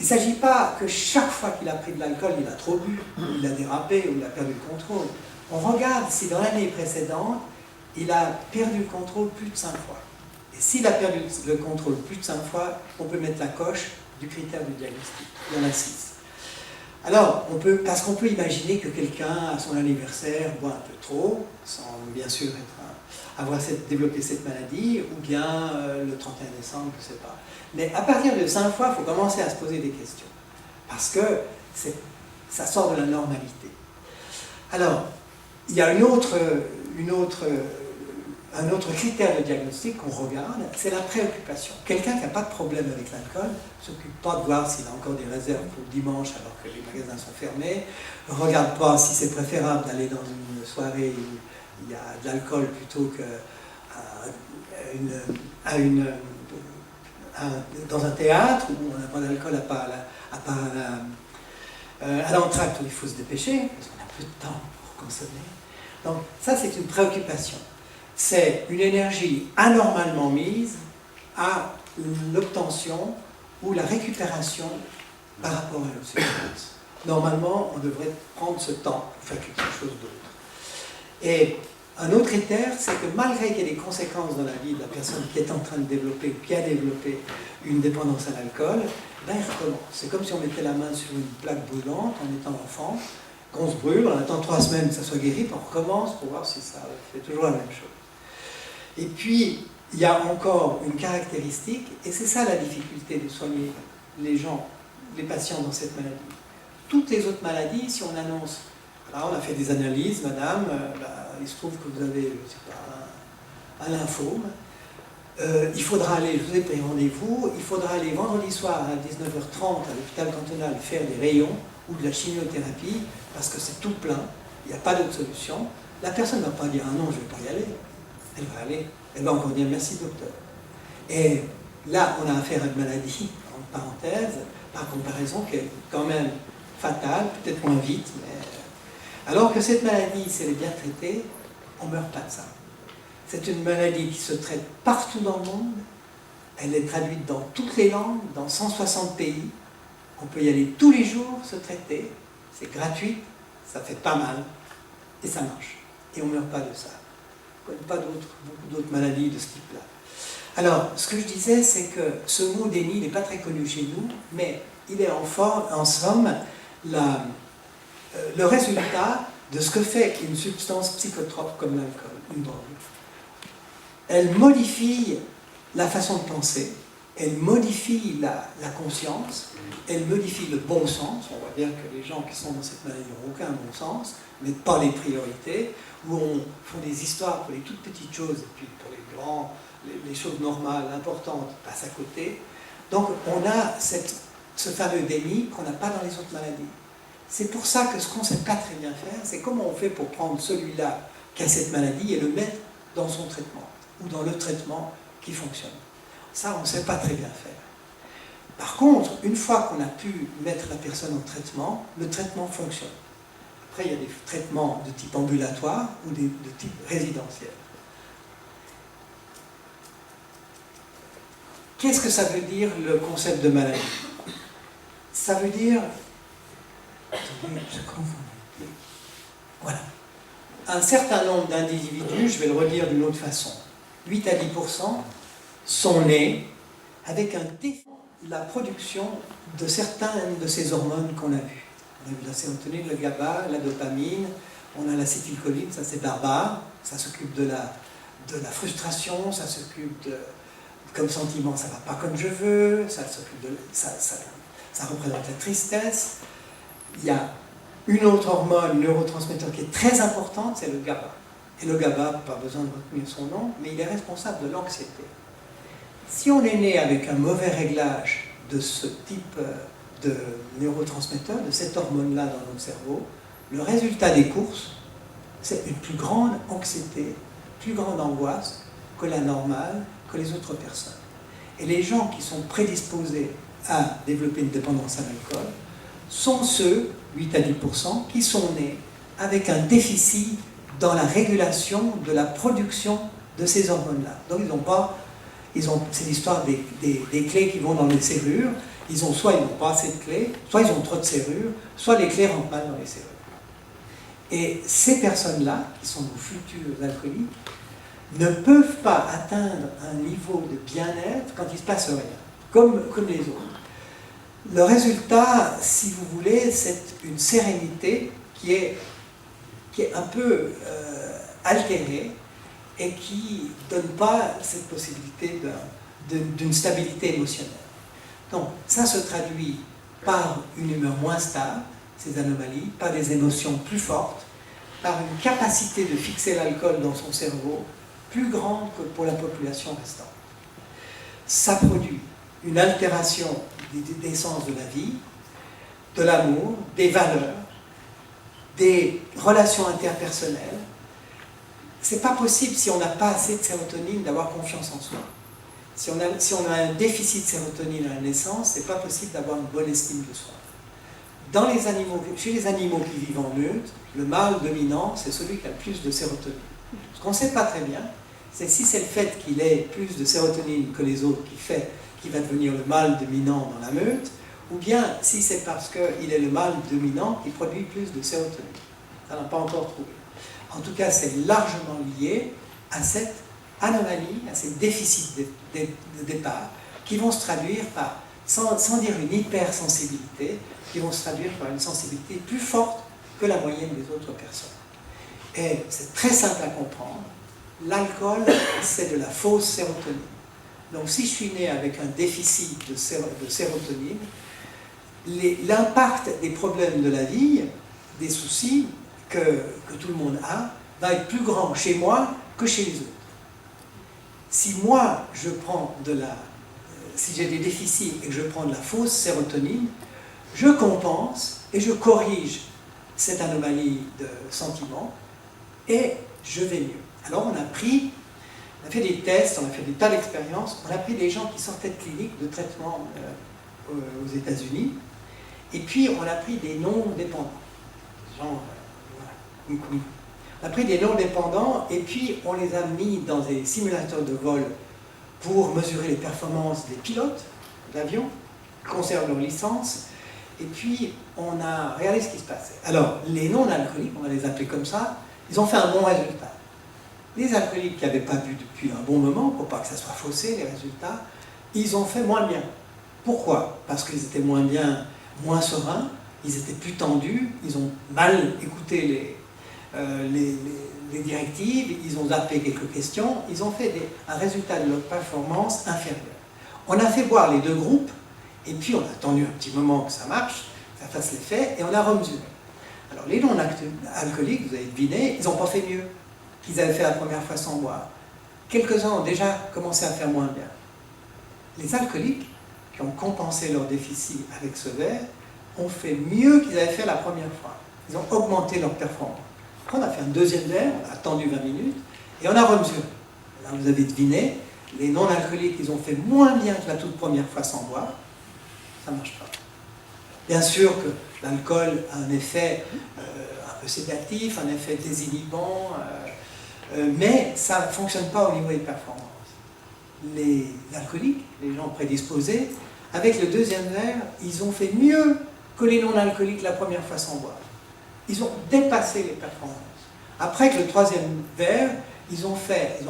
Il ne s'agit pas que chaque fois qu'il a pris de l'alcool, il a trop bu, ou il a dérapé, ou il a perdu le contrôle. On regarde si dans l'année précédente, il a perdu le contrôle plus de 5 fois. Et s'il a perdu le contrôle plus de 5 fois, on peut mettre la coche du critère du diagnostic. Il y en a 6. Alors, parce qu'on peut imaginer que quelqu'un, à son anniversaire, boit un peu trop, sans bien sûr développer cette maladie, ou bien le 31 décembre, je ne sais pas. Mais à partir de 5 fois, il faut commencer à se poser des questions. Parce que ça sort de la normalité. Alors, il y a un autre critère de diagnostic qu'on regarde, c'est la préoccupation. Quelqu'un qui n'a pas de problème avec l'alcool ne s'occupe pas de voir s'il a encore des réserves pour dimanche alors que les magasins sont fermés, ne regarde pas si c'est préférable d'aller dans une soirée où il y a de l'alcool plutôt que dans un théâtre où on n'a pas d'alcool à part à l'entracte où il faut se dépêcher, parce qu'on a peu de temps pour consommer. Donc ça, c'est une préoccupation. C'est une énergie anormalement mise à l'obtention ou la récupération par rapport à une substance. Normalement, on devrait prendre ce temps pour faire quelque chose d'autre. Et un autre critère, c'est que malgré qu'il y ait des conséquences dans la vie de la personne qui est en train de développer ou qui a développé une dépendance à l'alcool, ben il recommence. C'est comme si on mettait la main sur une plaque brûlante en étant enfant, qu'on se brûle, on attend 3 semaines que ça soit guéri, puis on recommence pour voir si ça fait toujours la même chose. Et puis, il y a encore une caractéristique, et c'est ça la difficulté de soigner les gens, les patients dans cette maladie. Toutes les autres maladies, si on annonce, voilà, on a fait des analyses, madame, il se trouve que vous avez, je sais pas, un lymphome, il faudra aller, je vous ai pris rendez-vous, il faudra aller vendredi soir à 19h30 à l'hôpital cantonal faire des rayons ou de la chimiothérapie, parce que c'est tout plein, il n'y a pas d'autre solution. La personne ne va pas dire « Ah non, je ne vais pas y aller ». Elle va aller, elle va encore dire « Merci docteur ». Et là, on a affaire à une maladie, en parenthèse, par comparaison, qui est quand même fatale, peut-être moins vite, mais... Alors que cette maladie, si elle est bien traitée, on ne meurt pas de ça. C'est une maladie qui se traite partout dans le monde, elle est traduite dans toutes les langues, dans 160 pays, on peut y aller tous les jours se traiter, c'est gratuit, ça fait pas mal, et ça marche. Et on ne meurt pas de ça. On ne connaît pas beaucoup d'autres maladies de ce type-là. Alors, ce que je disais, c'est que ce mot déni n'est pas très connu chez nous, mais il est en somme le résultat de ce que fait une substance psychotrope comme l'alcool, une drogue. Elle modifie la façon de penser, elle modifie la conscience, elle modifie le bon sens. On voit bien que les gens qui sont dans cette maladie n'ont aucun bon sens, mais pas les priorités, où on font des histoires pour les toutes petites choses, et puis pour les grands, les choses normales, importantes, passent à côté. Donc on a ce fameux déni qu'on n'a pas dans les autres maladies. C'est pour ça que ce qu'on ne sait pas très bien faire, c'est comment on fait pour prendre celui-là qui a cette maladie et le mettre dans son traitement, ou dans le traitement qui fonctionne. Ça, on ne sait pas très bien faire. Par contre, une fois qu'on a pu mettre la personne en traitement, le traitement fonctionne. Après, il y a des traitements de type ambulatoire ou de type résidentiel. Qu'est-ce que ça veut dire, le concept de maladie? Ça veut dire... Voilà. Un certain nombre d'individus, je vais le redire d'une autre façon, 8 à 10% sont nés avec un défaut de la production de certaines de ces hormones qu'on a vues. On a vu la sérotonine, le GABA, la dopamine, on a l'acétylcholine, ça c'est barbare, ça s'occupe de la frustration, ça s'occupe de... Comme sentiment, ça ne va pas comme je veux, ça représente la tristesse. Il y a une autre hormone, neurotransmetteur, qui est très importante, c'est le GABA. Et le GABA, pas besoin de retenir son nom, mais il est responsable de l'anxiété. Si on est né avec un mauvais réglage de ce type de neurotransmetteur, de cette hormone-là dans notre cerveau, le résultat des courses, c'est une plus grande anxiété, plus grande angoisse que la normale, que les autres personnes. Et les gens qui sont prédisposés à développer une dépendance à l'alcool sont ceux, 8 à 10%, qui sont nés avec un déficit dans la régulation de la production de ces hormones-là. Donc c'est l'histoire des clés qui vont dans les serrures. Soit ils n'ont pas assez de clés, soit ils ont trop de serrures, soit les clés rentrent mal dans les serrures. Et ces personnes-là, qui sont nos futurs alcooliques, ne peuvent pas atteindre un niveau de bien-être quand il ne se passe rien, comme les autres. Le résultat, si vous voulez, c'est une sérénité qui est un peu altérée et qui ne donne pas cette possibilité d'une stabilité émotionnelle. Donc, ça se traduit par une humeur moins stable, ces anomalies, par des émotions plus fortes, par une capacité de fixer l'alcool dans son cerveau plus grande que pour la population restante. Ça produit une altération des sens de la vie, de l'amour, des valeurs, des relations interpersonnelles. C'est pas possible, si on n'a pas assez de sérotonine, d'avoir confiance en soi. Si on a un déficit de sérotonine à la naissance, c'est pas possible d'avoir une bonne estime de soi. Chez les animaux qui vivent en meute, le mâle dominant, c'est celui qui a le plus de sérotonine. Ce qu'on ne sait pas très bien, c'est si c'est le fait qu'il ait plus de sérotonine que les autres qui va devenir le mâle dominant dans la meute, ou bien si c'est parce qu'il est le mâle dominant qui produit plus de sérotonine. Ça n'a pas encore trouvé. En tout cas, c'est largement lié à cette anomalie, à ces déficits de départ, qui vont se traduire par, sans dire une hypersensibilité, qui vont se traduire par une sensibilité plus forte que la moyenne des autres personnes. Et c'est très simple à comprendre. L'alcool, c'est de la fausse sérotonine. Donc si je suis né avec un déficit de sérotonine, l'impact des problèmes de la vie, des soucis que tout le monde a, va être plus grand chez moi que chez les autres. Si moi, si j'ai des déficits et que je prends de la fausse sérotonine, je compense et je corrige cette anomalie de sentiment et je vais mieux. Alors on a fait des tests, on a fait des tas d'expériences, on a pris des gens qui sortaient de cliniques de traitement aux États-Unis, et puis on a pris des non-dépendants. On a pris des non-dépendants et puis on les a mis dans des simulateurs de vol pour mesurer les performances des pilotes d'avion, qui conservent leur licence, et puis on a regardé ce qui se passait. Alors, les non-alcooliques, on va les appeler comme ça, ils ont fait un bon résultat. Les alcooliques qui n'avaient pas bu depuis un bon moment, pour pas que ça soit faussé, les résultats, ils ont fait moins bien. Pourquoi? Parce qu'ils étaient moins bien, moins sereins, ils étaient plus tendus, ils ont mal écouté les directives, ils ont zappé quelques questions, ils ont fait un résultat de leur performance inférieur. On a fait voir les deux groupes, et puis on a attendu un petit moment que ça marche, que ça fasse l'effet, et on a remesuré. Alors les non-alcooliques, vous avez deviné, ils n'ont pas fait mieux qu'ils avaient fait la première fois sans boire. Quelques-uns ont déjà commencé à faire moins bien. Les alcooliques, qui ont compensé leur déficit avec ce verre, ont fait mieux qu'ils avaient fait la première fois. Ils ont augmenté leur performance. Après, on a fait un deuxième verre, on a attendu 20 minutes, et on a remesuré. Là, vous avez deviné, les non-alcooliques, ils ont fait moins bien que la toute première fois sans boire. Ça ne marche pas. Bien sûr que l'alcool a un effet un peu sédatif, un effet désinhibant, mais ça ne fonctionne pas au niveau des performances. Les alcooliques, les gens prédisposés, avec le deuxième verre, ils ont fait mieux que les non-alcooliques la première fois sans boire. Ils ont dépassé les performances. Après que le troisième verre, ils ont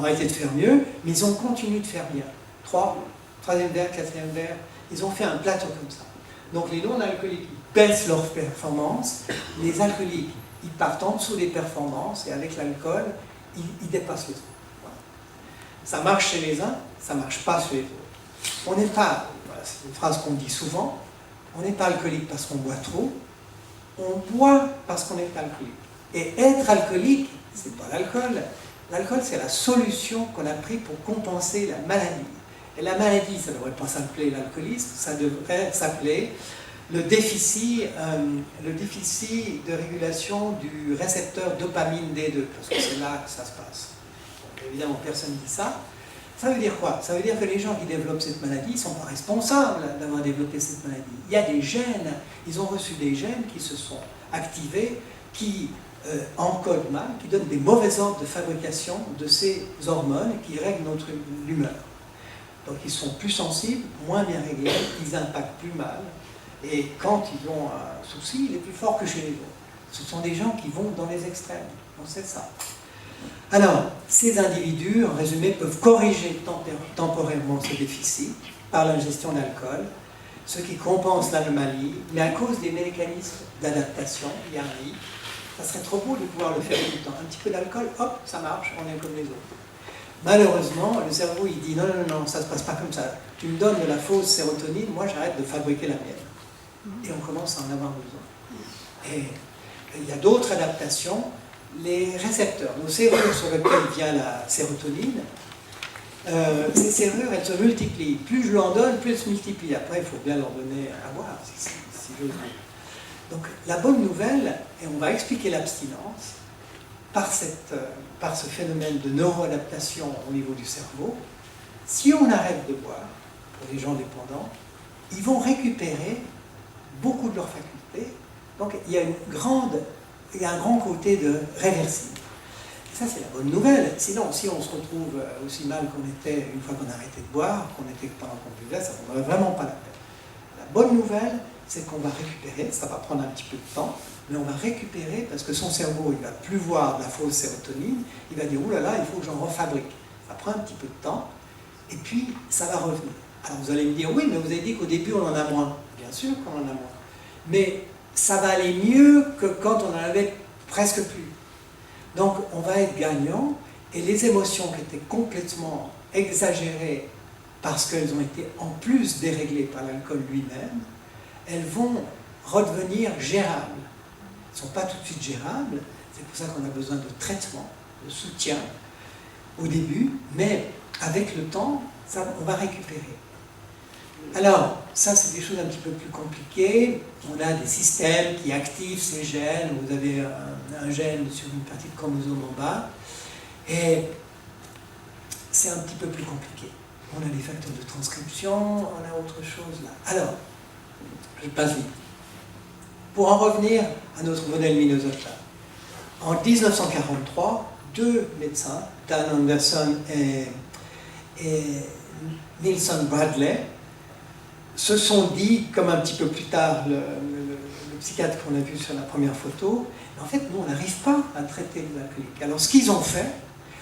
arrêté de faire mieux, mais ils ont continué de faire bien. Troisième verre, quatrième verre, ils ont fait un plateau comme ça. Donc les non-alcooliques baissent leurs performances, les alcooliques, ils partent en dessous des performances, et avec l'alcool, ils dépassent les autres. Voilà. Ça marche chez les uns, ça ne marche pas chez les autres. On n'est pas, voilà, c'est une phrase qu'on dit souvent, on n'est pas alcoolique parce qu'on boit trop, on boit parce qu'on est alcoolique. Et être alcoolique, c'est pas l'alcool. L'alcool, c'est la solution qu'on a prise pour compenser la maladie. Et la maladie, ça ne devrait pas s'appeler l'alcoolisme, ça devrait s'appeler le déficit de régulation du récepteur dopamine D2, parce que c'est là que ça se passe. Donc, évidemment, personne ne dit ça. Ça veut dire quoi? Ça veut dire que les gens qui développent cette maladie ne sont pas responsables d'avoir développé cette maladie. Il y a des gènes, ils ont reçu des gènes qui se sont activés, qui encodent mal, qui donnent des mauvais ordres de fabrication de ces hormones qui règlent notre humeur. Donc ils sont plus sensibles, moins bien réglés, ils impactent plus mal. Et quand ils ont un souci, il est plus fort que chez les autres. Ce sont des gens qui vont dans les extrêmes. On sait ça. Alors, ces individus, en résumé, peuvent corriger temporairement ce déficit par l'ingestion d'alcool, ce qui compense l'anomalie, mais à cause des mécanismes d'adaptation, il y a un hic. Ça serait trop beau de pouvoir le faire tout le temps. Un petit peu d'alcool, hop, ça marche, on est comme les autres. Malheureusement, le cerveau, il dit non, non, non, ça ne se passe pas comme ça. Tu me donnes de la fausse sérotonine, moi j'arrête de fabriquer la mienne. Et on commence à en avoir besoin. Et il y a d'autres adaptations. Les récepteurs, nos serrures sur lesquelles vient la sérotonine, ces serrures, elles se multiplient. Plus je lui en donne, plus elles se multiplient. Après, il faut bien leur donner à boire, si j'ose dire. Donc, la bonne nouvelle, et on va expliquer l'abstinence, par ce phénomène de neuroadaptation au niveau du cerveau, si on arrête de boire, pour les gens dépendants, ils vont récupérer beaucoup de leurs facultés. Donc, il y a un grand côté de réversible. Et ça, c'est la bonne nouvelle. Sinon, si on se retrouve aussi mal qu'on était une fois qu'on a arrêté de boire, qu'on était pendant qu'on buvait, ça ne vaut vraiment pas la peine. La bonne nouvelle, c'est qu'on va récupérer, ça va prendre un petit peu de temps, mais on va récupérer parce que son cerveau, il ne va plus voir de la fausse sérotonine, il va dire, ouh là là, il faut que j'en refabrique. Ça prend un petit peu de temps, et puis ça va revenir. Alors vous allez me dire, oui, mais vous avez dit qu'au début, on en a moins. Bien sûr qu'on en a moins. Mais ça va aller mieux que quand on en avait presque plus. Donc on va être gagnant, et les émotions qui étaient complètement exagérées parce qu'elles ont été en plus déréglées par l'alcool lui-même, elles vont redevenir gérables. Elles ne sont pas tout de suite gérables, c'est pour ça qu'on a besoin de traitement, de soutien au début, mais avec le temps, on va récupérer. Alors, ça c'est des choses un petit peu plus compliquées. On a des systèmes qui activent ces gènes. Vous avez un gène sur une partie de chromosome en bas. Et c'est un petit peu plus compliqué. On a des facteurs de transcription, on a autre chose là. Alors, je passe vite. Pour en revenir à notre modèle Minnesota, en 1943, deux médecins, Dan Anderson et Nielsen Bradley, se sont dit, comme un petit peu plus tard le psychiatre qu'on a vu sur la première photo, en fait, nous, on n'arrive pas à traiter les alcooliques. Alors, ce qu'ils ont fait,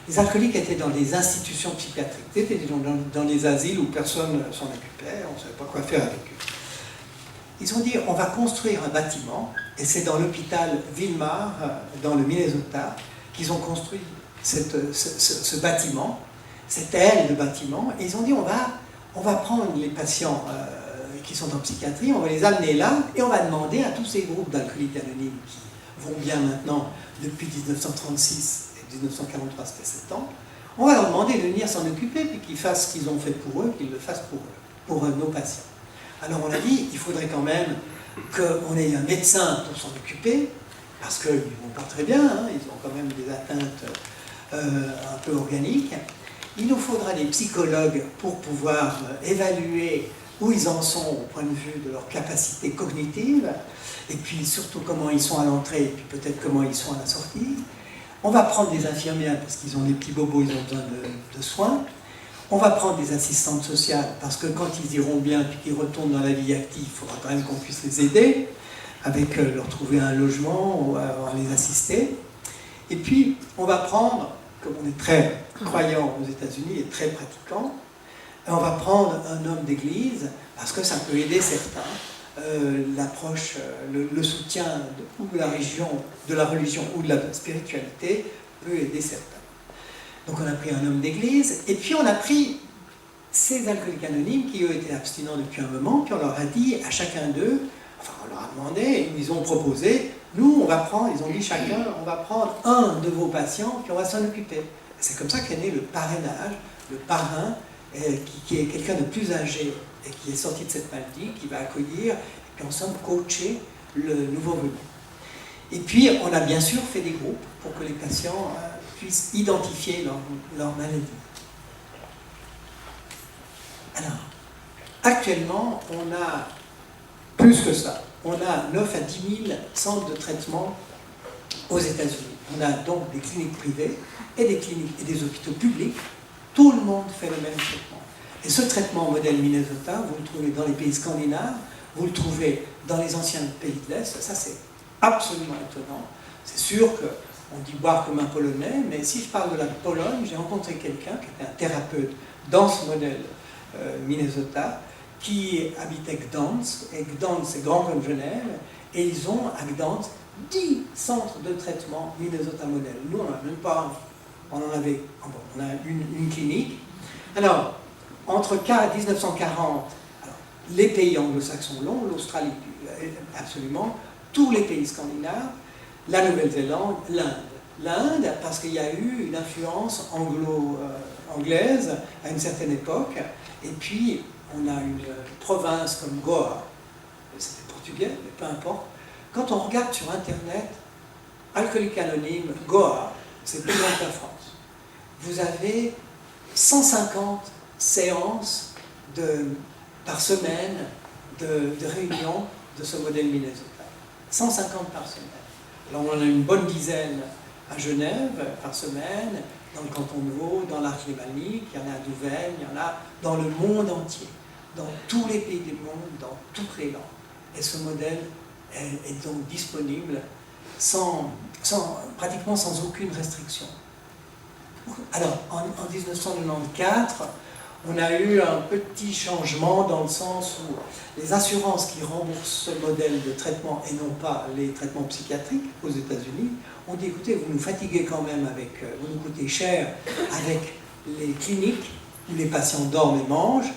les alcooliques étaient dans des institutions psychiatriques, c'était dans les asiles où personne ne s'en occupait, on ne savait pas quoi faire avec eux. Ils ont dit, on va construire un bâtiment, et c'est dans l'hôpital Wilmar, dans le Minnesota, qu'ils ont construit ce bâtiment, cette aile de bâtiment, et ils ont dit, on va prendre les patients qui sont en psychiatrie, on va les amener là, et on va demander à tous ces groupes d'alcooliques anonymes qui vont bien maintenant depuis 1936 et 1943, ça fait 7 ans, on va leur demander de venir s'en occuper, puis qu'ils fassent ce qu'ils ont fait pour eux, qu'ils le fassent pour nos patients. Alors on a dit, il faudrait quand même qu'on ait un médecin pour s'en occuper, parce qu'ils ne vont pas très bien, hein, ils ont quand même des atteintes un peu organiques. Il nous faudra des psychologues pour pouvoir évaluer où ils en sont au point de vue de leur capacité cognitive, et puis surtout comment ils sont à l'entrée, et puis peut-être comment ils sont à la sortie. On va prendre des infirmières parce qu'ils ont des petits bobos, ils ont besoin de soins. On va prendre des assistantes sociales parce que quand ils iront bien puis qu'ils retournent dans la vie active, il faudra quand même qu'on puisse les aider, avec leur trouver un logement ou les assister. Et puis, on va prendre, comme on est très croyant aux États-Unis et très pratiquant, on va prendre un homme d'église parce que ça peut aider certains. L'approche, le soutien de la religion ou de la spiritualité peut aider certains. Donc on a pris un homme d'église, et puis on a pris ces alcooliques anonymes qui eux étaient abstinents depuis un moment, puis on leur a dit à chacun d'eux, enfin on leur a demandé, ils ont proposé, nous on va prendre, ils ont dit chacun, on va prendre un de vos patients, puis on va s'en occuper. C'est comme ça qu'est né le parrainage, le parrain, qui est quelqu'un de plus âgé et qui est sorti de cette maladie, qui va accueillir, et puis ensemble coacher le nouveau venu. Et puis on a bien sûr fait des groupes pour que les patients puissent identifier leur maladie. Alors, actuellement, on a plus que ça. On a 9 à 10 000 centres de traitement aux États-Unis. On a donc des cliniques privées et des cliniques et des hôpitaux publics. Tout le monde fait le même traitement. Et ce traitement modèle Minnesota, vous le trouvez dans les pays scandinaves, vous le trouvez dans les anciens pays de l'Est. Ça, c'est absolument étonnant. C'est sûr qu'on dit boire comme un Polonais, mais si je parle de la Pologne, j'ai rencontré quelqu'un qui était un thérapeute dans ce modèle Minnesota, qui habitait Gdansk, et Gdansk c'est grand comme Genève, et ils ont à Gdansk 10 centres de traitement Minnesota modèle. Nous, on n'en a même pas, on en avait, on a une clinique. Alors, entre 1940, alors, les pays anglo-saxons l'ont, l'Australie absolument, tous les pays scandinaves, la Nouvelle-Zélande, l'Inde. L'Inde, parce qu'il y a eu une influence anglaise à une certaine époque, et puis on a une province comme Goa, c'était portugais, mais peu importe. Quand on regarde sur Internet, Alcoolique Anonyme, Goa, c'est plus grand que la France. Vous avez 150 séances par semaine de réunions de ce modèle Minnesota. 150 par semaine. Alors on en a une bonne dizaine à Genève par semaine, dans le canton de Vaud, dans l'Arc lémanique, il y en a à Douvaine, il y en a dans le monde entier, dans tous les pays du monde, dans toutes les langues. Et ce modèle est donc disponible pratiquement sans aucune restriction. Alors, en 1994, on a eu un petit changement dans le sens où les assurances qui remboursent ce modèle de traitement et non pas les traitements psychiatriques aux États-Unis ont dit écoutez, vous nous fatiguez quand même vous nous coûtez cher avec les cliniques où les patients dorment et mangent,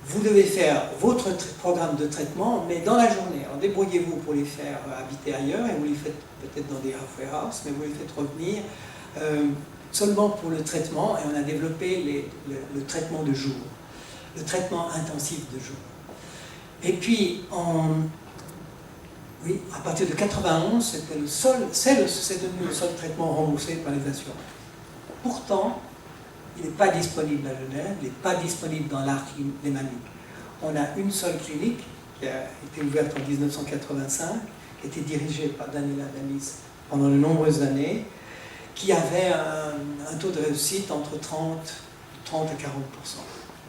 vous devez faire votre programme de traitement, mais dans la journée. Alors débrouillez-vous pour les faire habiter ailleurs et vous les faites peut-être dans des halfway house, mais vous les faites revenir seulement pour le traitement, et on a développé le traitement de jour, le traitement intensif de jour. Et puis, à partir de 91, c'est devenu le seul traitement remboursé par les assurances. Pourtant, il n'est pas disponible à Genève, il n'est pas disponible dans l'Arc lémanique. On a une seule clinique qui a été ouverte en 1985, qui a été dirigée par Daniela Danis pendant de nombreuses années, qui avait un taux de réussite entre 30 et 40%.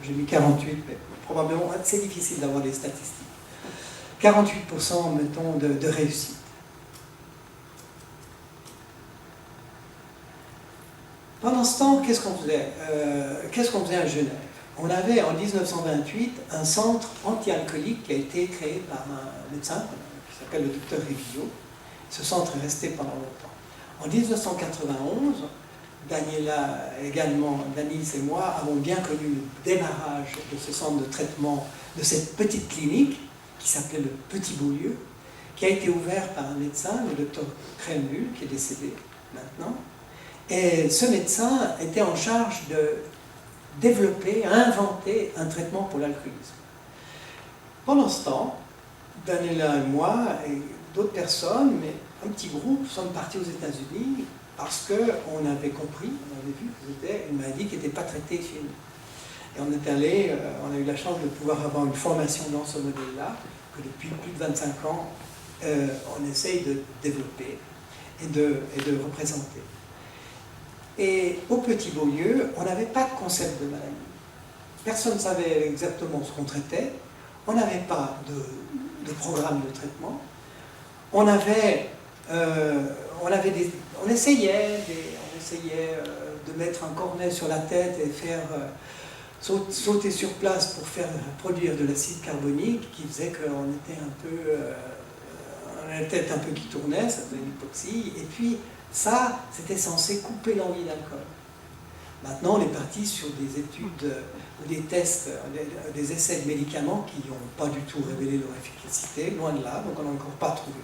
J'ai mis 48, mais probablement c'est difficile d'avoir des statistiques. 48%, mettons, de réussite. Pendant ce temps, qu'est-ce qu'on faisait à Genève? On avait en 1928 un centre anti-alcoolique qui a été créé par un médecin qui s'appelle le docteur Rivio. Ce centre est resté pendant longtemps. En 1991, Daniela également, Danis et moi avons bien connu le démarrage de ce centre de traitement, de cette petite clinique qui s'appelait le Petit Beaulieu, qui a été ouvert par un médecin, le docteur Kremul, qui est décédé maintenant. Et ce médecin était en charge de développer, inventer un traitement pour l'alcoolisme. Pendant ce temps, Daniela et moi, et d'autres personnes, mais un petit groupe, sommes partis aux États-Unis parce qu'on avait compris, on avait vu que c'était une maladie qui n'était pas traitée chez nous. Et on est allé, on a eu la chance de pouvoir avoir une formation dans ce modèle-là, que depuis plus de 25 ans, on essaye de développer et de représenter. Et au Petit Beaulieu, on n'avait pas de concept de maladie. Personne ne savait exactement ce qu'on traitait. On n'avait pas de programme de traitement. On essayait de mettre un cornet sur la tête et faire sauter sur place pour faire produire de l'acide carbonique qui faisait qu'on était on avait la tête un peu qui tournait, ça faisait une hypoxie. Et puis, ça, c'était censé couper l'envie d'alcool. Maintenant, on est parti sur des études ou des tests, des essais de médicaments qui n'ont pas du tout révélé leur efficacité, loin de là, donc on n'a encore pas trouvé.